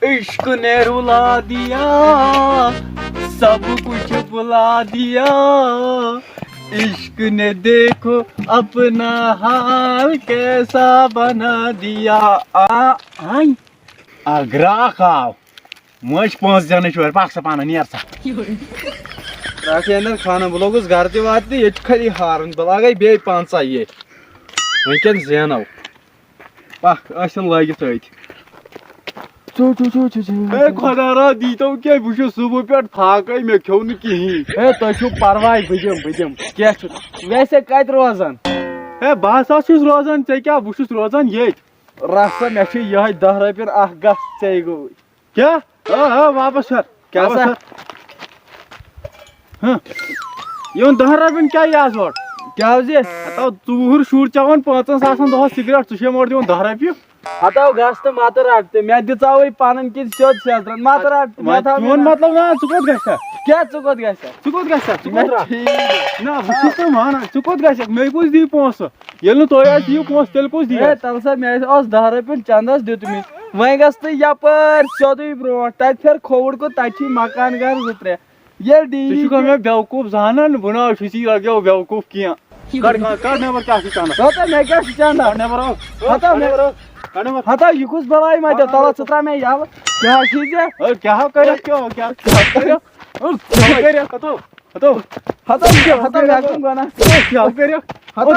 इश्क ने रुला दिया, सब कुछ बुला दिया। इश्क ने देखो अपना हाल कैसा बना दिया। आई ग्राहक आव मज 5 जन चोर पाक सा पाना नियर सा रात खाना बह लोगुस घर ते वात ये खाली हारन बह लगे बे 5 ये वनकन जेनो पाक लगित खुदा दी तो क्या बह सुबह पे फाक मे खो न कहीं तुम परवाह बदिम क्या वैसे कत रोजान बह हसा रोजान ऐ क्या बह रोजान ये रसा मे ये 10 रपन अख गस ऐ गो क्या वापस कर क्या सर ये 10 रपन क्या आज और क्या चूर शुर चवान 5 सासन दह सिगरेट चे मोड़ दिवन 10 रपये हटाओ गस तो मत रट मे दिचाव पन कि सोद सेजरन मत रट मतलब ना चुकोत गसा क्या चुकोत ना बस मान चुकोत गसा मे कुछ दी पोस ये तुम पोस तेल कुछ दी तल सा मे 10 रपन चंदस दित मे वह गस तो यपर सोदे ब्रो तत फिर खोड़ को तथी मकान घर 2-3 ये डी मे बेवकूफ जान बुना सी लगे बेवकूफ क्या कर नेबर क्या चाहना मैं क्या चाहना नेबर हता यह कुछ बड़ाई मत तला चुत्रा में याव क्या चीज क्या कर क्यों क्या कर हतो हतो हतो हतो वैक्यूम गाना क्या कर हतो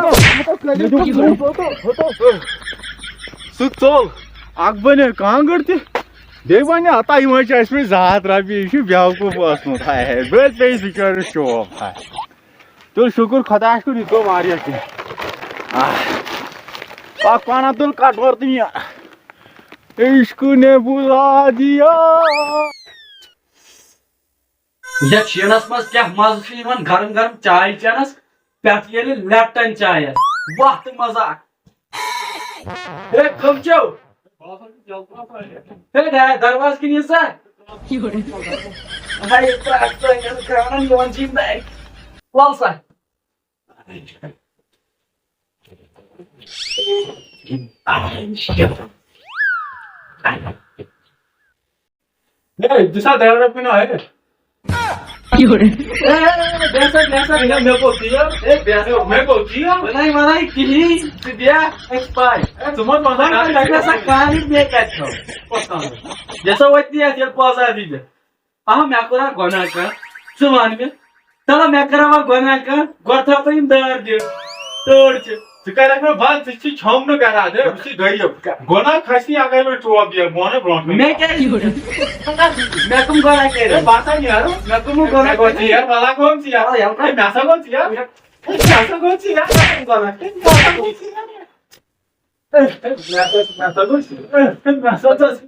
सुल अख बने कांगड़ ते बे वन हता यह 100 रपये बेवकूफ है बे पे बिचार शौक है तुल शुक्र खुदा कुन यह गो वारिया पाना तुल कटवर तुम इश्क ने बुला दिया ये चीनस मज क्या मज गरम गरम चाय चेनस पे लेप्टन चाय वाह तो मजा कमचो दरवाज की दूसरा 10 रपये ना है जैसा मे कोरा गुनाह कर वन मे चलो मे करा गुनाह कर गोथा तो दार दि तोड़ कर बंद छम न करा दे गरीब गोना खसी अगर मैं टोप दिया मोने ब्रोंट मैं क्या मैं तुम गोना कर बासा नहीं यार मैं तुम गोना कौन सी यार वाला कौन सी यार यार मैसा कौन सी यार मैसा कौन सी यार गोना मैसा कौन सी मैसा कौन सी मैसा कौन सी